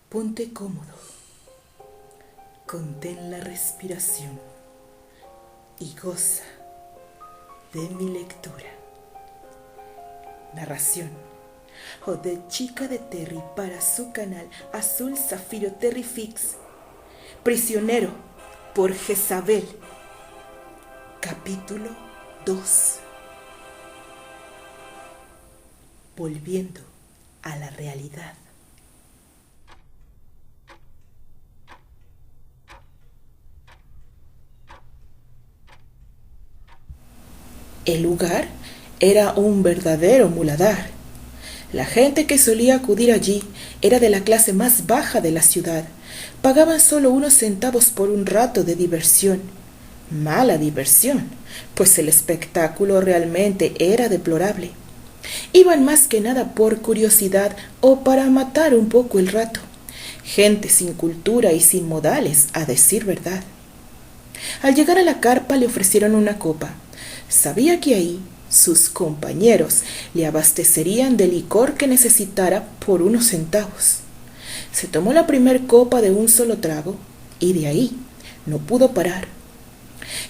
Ponte cómodo, contén la respiración y goza de mi lectura. Narración o de Chica de Terry para su canal Azul Zafiro Terry Fix. Prisionero por Jezabel. Capítulo 2. Volviendo a la realidad. El lugar era un verdadero muladar. La gente que solía acudir allí era de la clase más baja de la ciudad. Pagaban solo unos centavos por un rato de diversión. Mala diversión, pues el espectáculo realmente era deplorable. Iban más que nada por curiosidad o para matar un poco el rato. Gente sin cultura y sin modales, a decir verdad. Al llegar a la carpa le ofrecieron una copa. Sabía que ahí sus compañeros le abastecerían del licor que necesitara por unos centavos. Se tomó la primer copa de un solo trago y de ahí no pudo parar.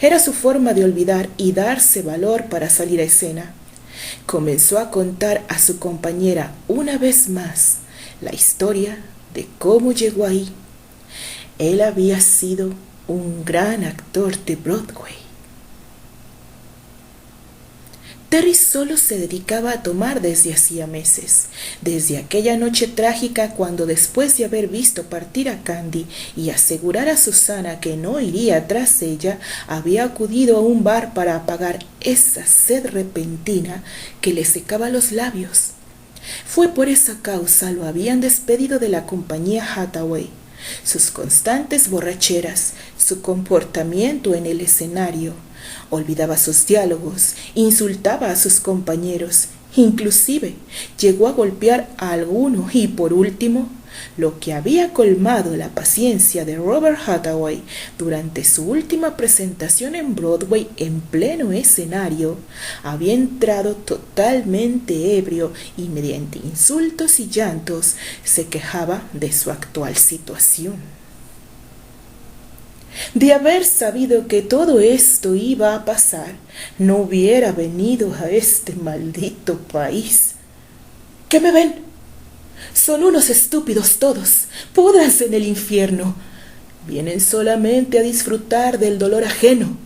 Era su forma de olvidar y darse valor para salir a escena. Comenzó a contar a su compañera una vez más la historia de cómo llegó ahí. Él había sido un gran actor de Broadway. Terry solo se dedicaba a tomar desde hacía meses, desde aquella noche trágica cuando después de haber visto partir a Candy y asegurar a Susana que no iría tras ella, había acudido a un bar para apagar esa sed repentina que le secaba los labios. Fue por esa causa lo habían despedido de la compañía Hathaway. Sus constantes borracheras, su comportamiento en el escenario, olvidaba sus diálogos, insultaba a sus compañeros, inclusive llegó a golpear a alguno y por último, lo que había colmado la paciencia de Robert Hathaway durante su última presentación en Broadway en pleno escenario, había entrado totalmente ebrio y mediante insultos y llantos se quejaba de su actual situación. De haber sabido que todo esto iba a pasar, no hubiera venido a este maldito país. ¿Qué me ven? Son unos estúpidos todos. Púdranse en el infierno. Vienen solamente a disfrutar del dolor ajeno.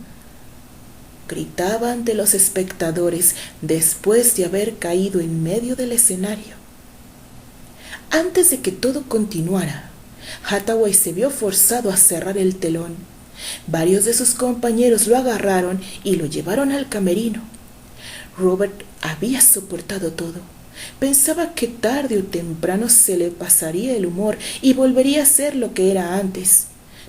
Gritaba ante los espectadores después de haber caído en medio del escenario. Antes de que todo continuara, Hathaway se vio forzado a cerrar el telón. Varios de sus compañeros lo agarraron y lo llevaron al camerino. Robert había soportado todo. Pensaba que tarde o temprano se le pasaría el humor y volvería a ser lo que era antes.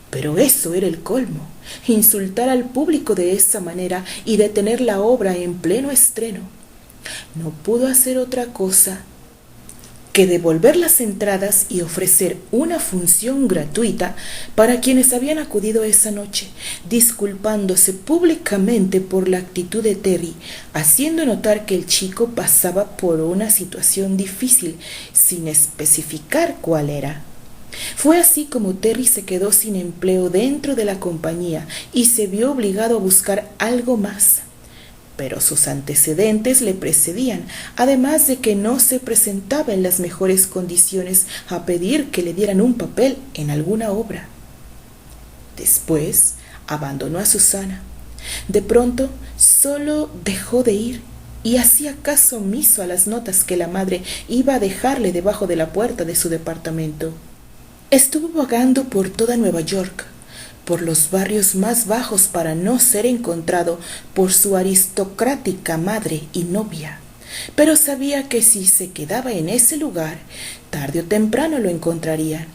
Pero eso era el colmo, insultar al público de esa manera y detener la obra en pleno estreno. No pudo hacer otra cosa que devolver las entradas y ofrecer una función gratuita para quienes habían acudido esa noche, disculpándose públicamente por la actitud de Terry, haciendo notar que el chico pasaba por una situación difícil, sin especificar cuál era. Fue así como Terry se quedó sin empleo dentro de la compañía y se vio obligado a buscar algo más. Pero sus antecedentes le precedían, además de que no se presentaba en las mejores condiciones a pedir que le dieran un papel en alguna obra. Después abandonó a Susana. De pronto solo dejó de ir y hacía caso omiso a las notas que la madre iba a dejarle debajo de la puerta de su departamento. Estuvo vagando por toda Nueva York, por los barrios más bajos para no ser encontrado por su aristocrática madre y novia. Pero sabía que si se quedaba en ese lugar, tarde o temprano lo encontrarían.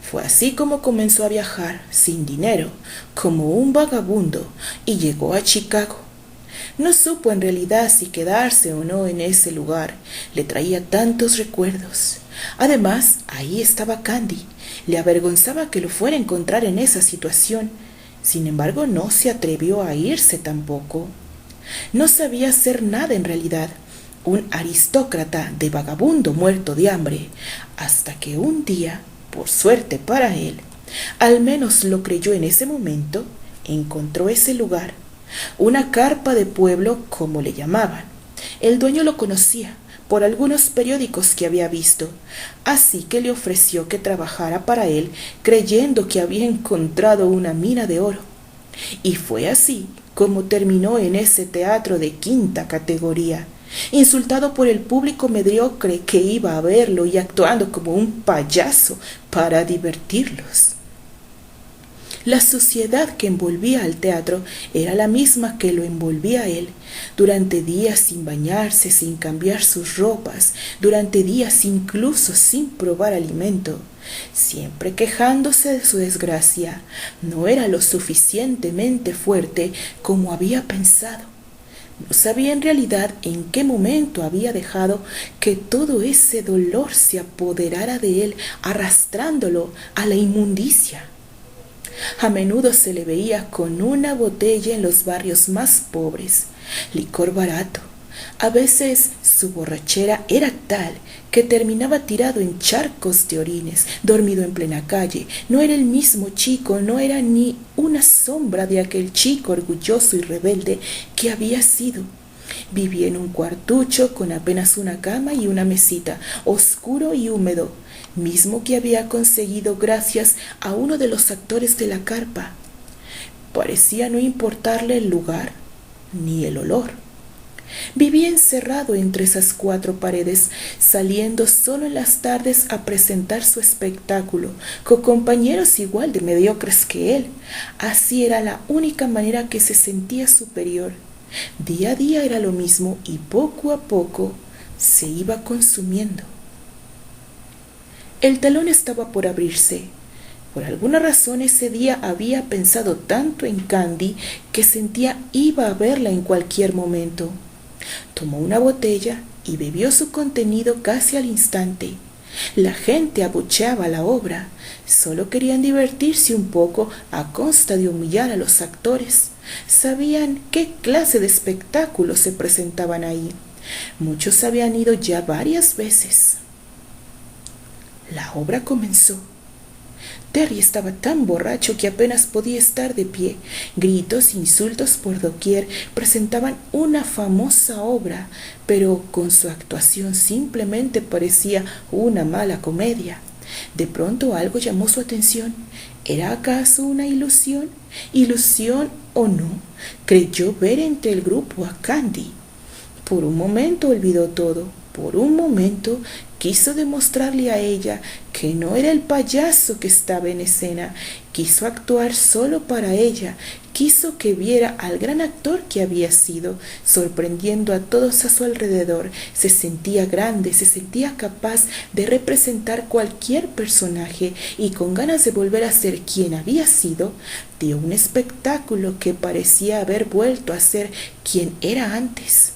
Fue así como comenzó a viajar, sin dinero, como un vagabundo, y llegó a Chicago. No supo en realidad si quedarse o no en ese lugar. Le traía tantos recuerdos. Además, ahí estaba Candy. Le avergonzaba que lo fuera a encontrar en esa situación. Sin embargo, no se atrevió a irse tampoco. No sabía hacer nada en realidad. Un aristócrata de vagabundo muerto de hambre. Hasta que un día Por suerte para él, al menos lo creyó en ese momento, encontró ese lugar, una carpa de pueblo como le llamaban. El dueño lo conocía por algunos periódicos que había visto, así que le ofreció que trabajara para él creyendo que había encontrado una mina de oro. Y fue así como terminó en ese teatro de quinta categoría, insultado por el público mediocre que iba a verlo y actuando como un payaso para divertirlos. La suciedad que envolvía al teatro era la misma que lo envolvía a él, durante días sin bañarse, sin cambiar sus ropas, durante días incluso sin probar alimento, siempre quejándose de su desgracia. No era lo suficientemente fuerte como había pensado. No sabía en realidad en qué momento había dejado que todo ese dolor se apoderara de él, arrastrándolo a la inmundicia. A menudo se le veía con una botella en los barrios más pobres, licor barato. A veces su borrachera era tal que terminaba tirado en charcos de orines, dormido en plena calle. No era el mismo chico, no era ni una sombra de aquel chico orgulloso y rebelde que había sido. Vivía en un cuartucho con apenas una cama y una mesita, oscuro y húmedo, mismo que había conseguido gracias a uno de los actores de la carpa. Parecía no importarle el lugar ni el olor. Vivía encerrado entre esas cuatro paredes, saliendo solo en las tardes a presentar su espectáculo, con compañeros igual de mediocres que él. Así era la única manera que se sentía superior. Día a día era lo mismo y poco a poco se iba consumiendo. El telón estaba por abrirse. Por alguna razón ese día había pensado tanto en Candy que sentía iba a verla en cualquier momento. Tomó una botella y bebió su contenido casi al instante. La gente abucheaba la obra. Solo querían divertirse un poco a costa de humillar a los actores. Sabían qué clase de espectáculos se presentaban ahí. Muchos habían ido ya varias veces. La obra comenzó. Terry estaba tan borracho que apenas podía estar de pie. Gritos, insultos por doquier presentaban una famosa obra, pero con su actuación simplemente parecía una mala comedia. De pronto algo llamó su atención. ¿Era acaso una ilusión? ¿Ilusión o no? Creyó ver entre el grupo a Candy. Por un momento olvidó todo. Por un momento quiso demostrarle a ella que no era el payaso que estaba en escena. Quiso actuar solo para ella. Quiso que viera al gran actor que había sido, sorprendiendo a todos a su alrededor. Se sentía grande, se sentía capaz de representar cualquier personaje y con ganas de volver a ser quien había sido, dio un espectáculo que parecía haber vuelto a ser quien era antes.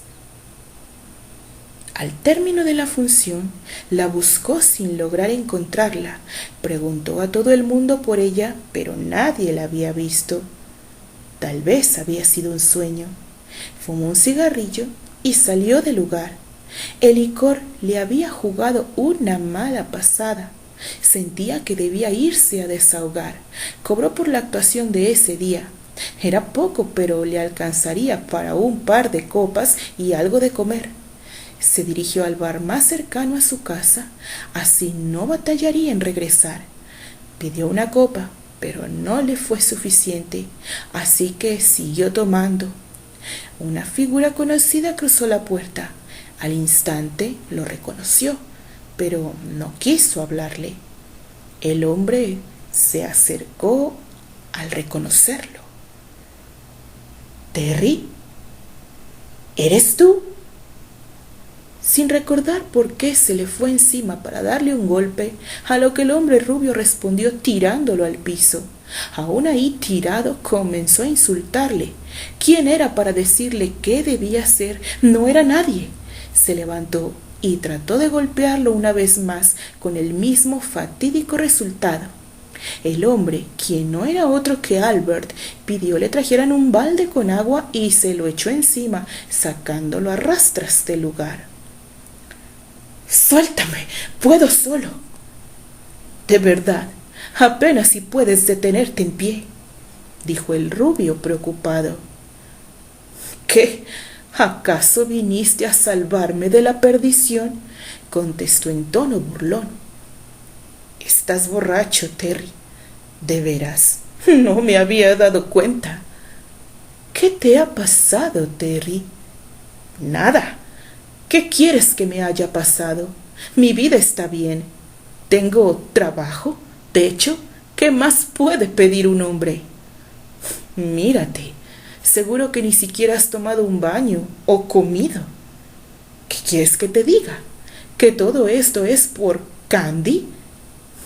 Al término de la función, la buscó sin lograr encontrarla. Preguntó a todo el mundo por ella, pero nadie la había visto. Tal vez había sido un sueño. Fumó un cigarrillo y salió del lugar. El licor le había jugado una mala pasada. Sentía que debía irse a desahogar. Cobró por la actuación de ese día. Era poco, pero le alcanzaría para un par de copas y algo de comer. Se dirigió al bar más cercano a su casa, así no batallaría en regresar. Pidió una copa, pero no le fue suficiente, así que siguió tomando. Una figura conocida cruzó la puerta. Al instante lo reconoció, pero no quiso hablarle. El hombre se acercó al reconocerlo. «¿Terry? ¿Eres tú?» Sin recordar por qué se le fue encima para darle un golpe, a lo que el hombre rubio respondió tirándolo al piso. Aún ahí tirado, comenzó a insultarle. ¿Quién era para decirle qué debía hacer? No era nadie. Se levantó y trató de golpearlo una vez más, con el mismo fatídico resultado. El hombre, quien no era otro que Albert, pidió le trajeran un balde con agua y se lo echó encima, sacándolo a rastras del lugar. «¡Suéltame! ¡Puedo solo!» De verdad, apenas si puedes detenerte en pie, dijo el rubio preocupado. ¿Qué? ¿Acaso viniste a salvarme de la perdición? Contestó en tono burlón. Estás borracho, Terry. De veras, no me había dado cuenta. ¿Qué te ha pasado, Terry? Nada. ¿Qué quieres que me haya pasado? Mi vida está bien. Tengo trabajo, techo. ¿Qué más puede pedir un hombre? Mírate, seguro que ni siquiera has tomado un baño o comido. ¿Qué quieres que te diga? ¿Que todo esto es por Candy?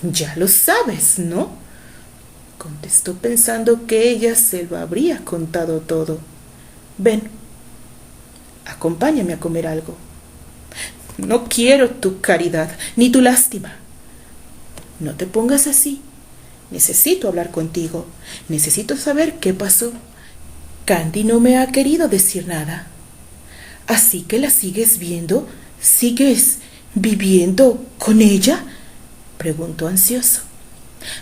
Ya lo sabes, ¿no? Contestó pensando que ella se lo habría contado todo. Ven, acompáñame a comer algo. No quiero tu caridad ni tu lástima. No te pongas así. Necesito hablar contigo. Necesito saber qué pasó. Candy no me ha querido decir nada. ¿Así que la sigues viendo? ¿Sigues viviendo con ella? Preguntó ansioso.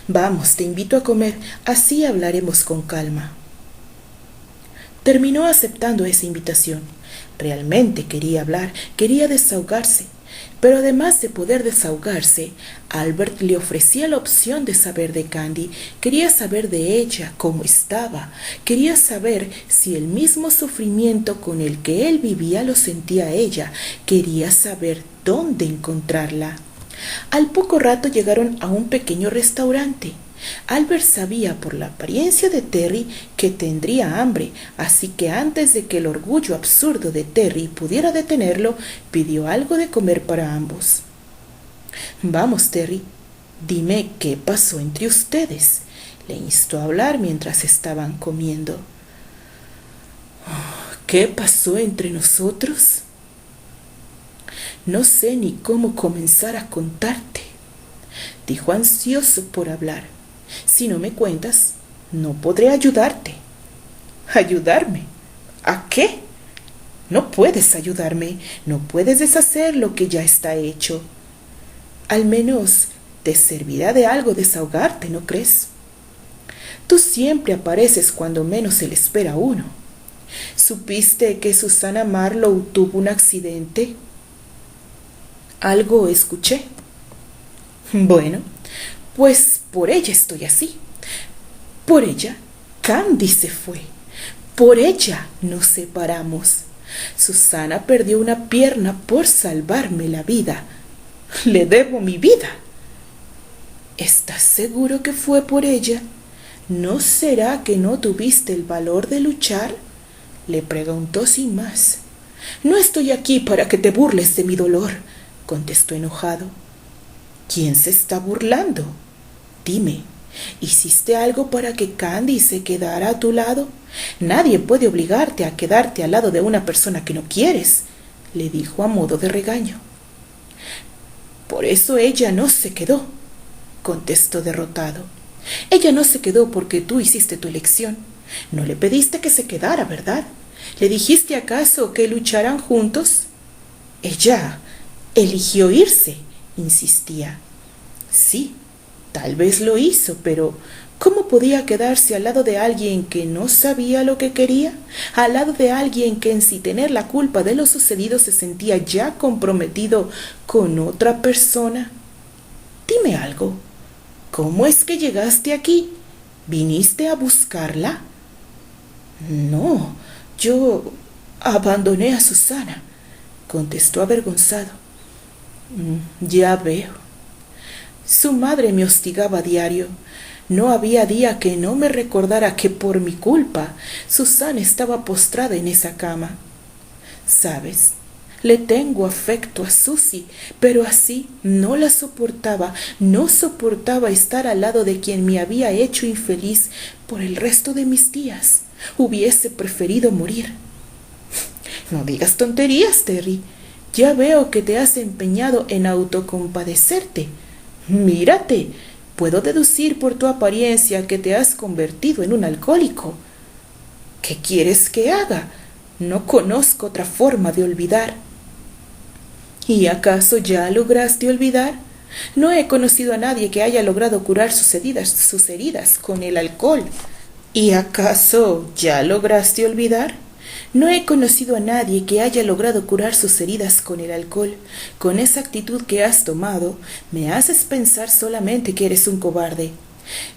Vamos, te invito a comer, así hablaremos con calma. Terminó aceptando esa invitación. Realmente quería hablar, quería desahogarse. Pero además de poder desahogarse, Albert le ofrecía la opción de saber de Candy. Quería saber de ella, cómo estaba. Quería saber si el mismo sufrimiento con el que él vivía lo sentía ella. Quería saber dónde encontrarla. Al poco rato llegaron a un pequeño restaurante. Albert sabía por la apariencia de Terry que tendría hambre, así que antes de que el orgullo absurdo de Terry pudiera detenerlo, pidió algo de comer para ambos. Vamos, Terry, dime qué pasó entre ustedes, le instó a hablar mientras estaban comiendo. ¿Qué pasó entre nosotros? No sé ni cómo comenzar a contarte, dijo ansioso por hablar. Si no me cuentas, no podré ayudarte. ¿Ayudarme? ¿A qué? No puedes ayudarme, no puedes deshacer lo que ya está hecho. Al menos te servirá de algo desahogarte, ¿no crees? Tú siempre apareces cuando menos se le espera a uno. ¿Supiste que Susana Marlowe tuvo un accidente? Algo escuché. Bueno, pues por ella estoy así. Por ella, Candy se fue. Por ella nos separamos. Susana perdió una pierna por salvarme la vida. Le debo mi vida. ¿Estás seguro que fue por ella? ¿No será que no tuviste el valor de luchar? Le preguntó sin más. No estoy aquí para que te burles de mi dolor, contestó enojado. ¿Quién se está burlando? Dime, ¿hiciste algo para que Candy se quedara a tu lado? Nadie puede obligarte a quedarte al lado de una persona que no quieres, le dijo a modo de regaño. Por eso ella no se quedó, contestó derrotado. Ella no se quedó porque tú hiciste tu elección. No le pediste que se quedara, ¿verdad? ¿Le dijiste acaso que lucharan juntos? Ella eligió irse, insistía. Sí, tal vez lo hizo, pero ¿cómo podía quedarse al lado de alguien que no sabía lo que quería? Al lado de alguien que en sin tener la culpa de lo sucedido se sentía ya comprometido con otra persona. Dime algo. ¿Cómo es que llegaste aquí? ¿Viniste a buscarla? No, yo abandoné a Susana, contestó avergonzado. Ya veo. Su madre me hostigaba a diario. No había día que no me recordara que por mi culpa Susana estaba postrada en esa cama. ¿Sabes? Le tengo afecto a Susie, pero así no la soportaba, no soportaba estar al lado de quien me había hecho infeliz por el resto de mis días. Hubiese preferido morir. No digas tonterías, Terry. Ya veo que te has empeñado en autocompadecerte. Mírate, puedo deducir por tu apariencia que te has convertido en un alcohólico. ¿Qué quieres que haga? No conozco otra forma de olvidar. ¿Y acaso ya lograste olvidar? No he conocido a nadie que haya logrado curar sus heridas con el alcohol. ¿Y acaso ya lograste olvidar? No he conocido a nadie que haya logrado curar sus heridas con el alcohol. Con esa actitud que has tomado, me haces pensar solamente que eres un cobarde.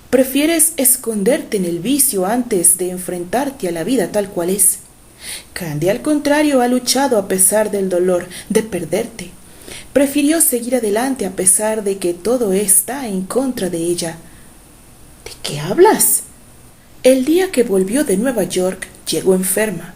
Prefieres esconderte en el vicio antes de enfrentarte a la vida tal cual es. Candy, al contrario, ha luchado a pesar del dolor de perderte. Prefirió seguir adelante a pesar de que todo está en contra de ella. ¿De qué hablas? El día que volvió de Nueva York, llegó enferma.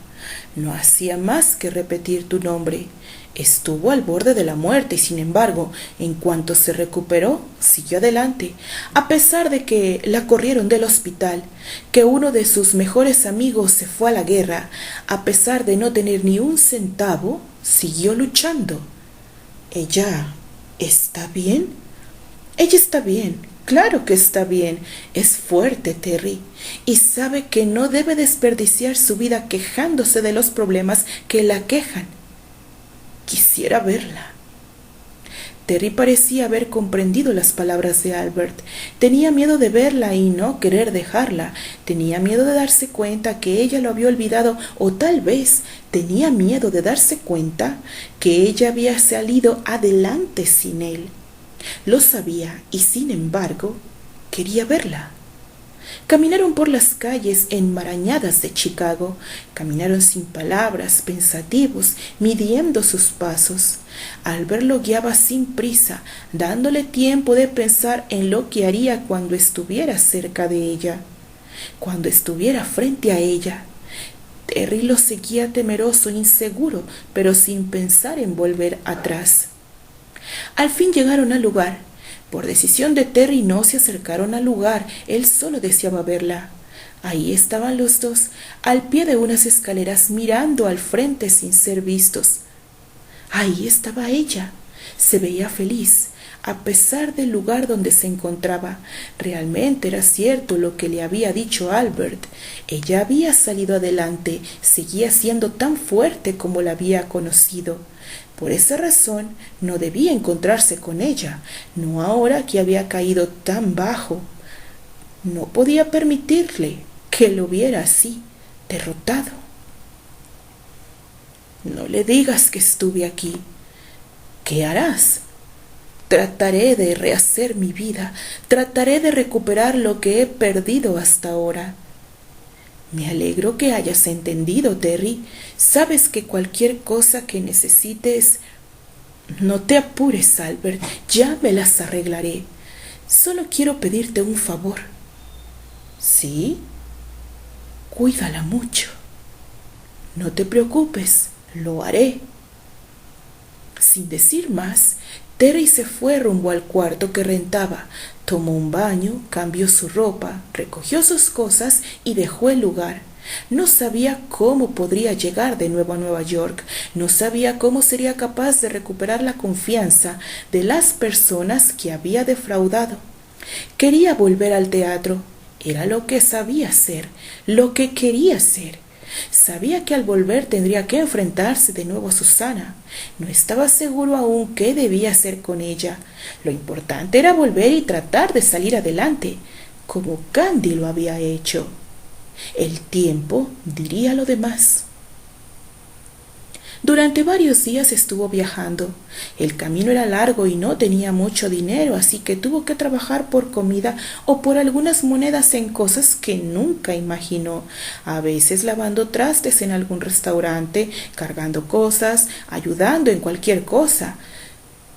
No hacía más que repetir tu nombre. Estuvo al borde de la muerte y, sin embargo, en cuanto se recuperó, siguió adelante, a pesar de que la corrieron del hospital, que uno de sus mejores amigos se fue a la guerra, a pesar de no tener ni un centavo, siguió luchando. ¿Ella está bien? Ella está bien, claro que está bien. Es fuerte, Terry, y sabe que no debe desperdiciar su vida quejándose de los problemas que la aquejan. Quisiera verla. Terry parecía haber comprendido las palabras de Albert. Tenía miedo de verla y no querer dejarla. Tenía miedo de darse cuenta que ella lo había olvidado, o tal vez tenía miedo de darse cuenta que ella había salido adelante sin él. Lo sabía y, sin embargo, quería verla. Caminaron por las calles enmarañadas de Chicago. Caminaron sin palabras, pensativos, midiendo sus pasos. Albert lo guiaba sin prisa, dándole tiempo de pensar en lo que haría cuando estuviera cerca de ella, cuando estuviera frente a ella. Terry lo seguía temeroso, inseguro, pero sin pensar en volver atrás. Al fin llegaron al lugar. Por decisión de Terry no se acercaron al lugar, él solo deseaba verla. Ahí estaban los dos, al pie de unas escaleras, mirando al frente sin ser vistos. Ahí estaba ella. Se veía feliz, a pesar del lugar donde se encontraba. Realmente era cierto lo que le había dicho Albert. Ella había salido adelante, seguía siendo tan fuerte como la había conocido. Por esa razón no debía encontrarse con ella, no ahora que había caído tan bajo. No podía permitirle que lo viera así, derrotado. No le digas que estuve aquí. ¿Qué harás? Trataré de rehacer mi vida, trataré de recuperar lo que he perdido hasta ahora. Me alegro que hayas entendido, Terry. Sabes que cualquier cosa que necesites... No te apures, Albert, ya me las arreglaré. Solo quiero pedirte un favor. ¿Sí? Cuídala mucho. No te preocupes, lo haré. Sin decir más, Terry se fue rumbo al cuarto que rentaba, tomó un baño, cambió su ropa, recogió sus cosas y dejó el lugar. No sabía cómo podría llegar de nuevo a Nueva York, no sabía cómo sería capaz de recuperar la confianza de las personas que había defraudado. Quería volver al teatro, era lo que sabía hacer, lo que quería hacer. Sabía que al volver tendría que enfrentarse de nuevo a Susana. No estaba seguro aún qué debía hacer con ella. Lo importante era volver y tratar de salir adelante, como Candy lo había hecho. El tiempo diría lo demás. Durante varios días estuvo viajando. El camino era largo y no tenía mucho dinero, así que tuvo que trabajar por comida o por algunas monedas en cosas que nunca imaginó. A veces lavando trastes en algún restaurante, cargando cosas, ayudando en cualquier cosa.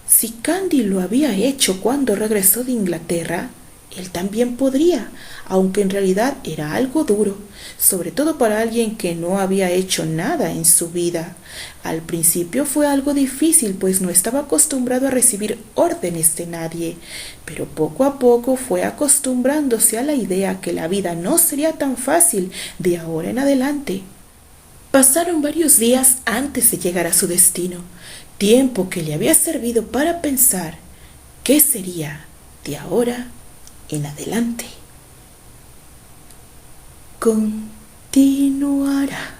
Si Candy lo había hecho cuando regresó de Inglaterra, él también podría, aunque en realidad era algo duro, sobre todo para alguien que no había hecho nada en su vida. Al principio fue algo difícil, pues no estaba acostumbrado a recibir órdenes de nadie, pero poco a poco fue acostumbrándose a la idea que la vida no sería tan fácil de ahora en adelante. Pasaron varios días antes de llegar a su destino, tiempo que le había servido para pensar qué sería de ahora en adelante. Continuará.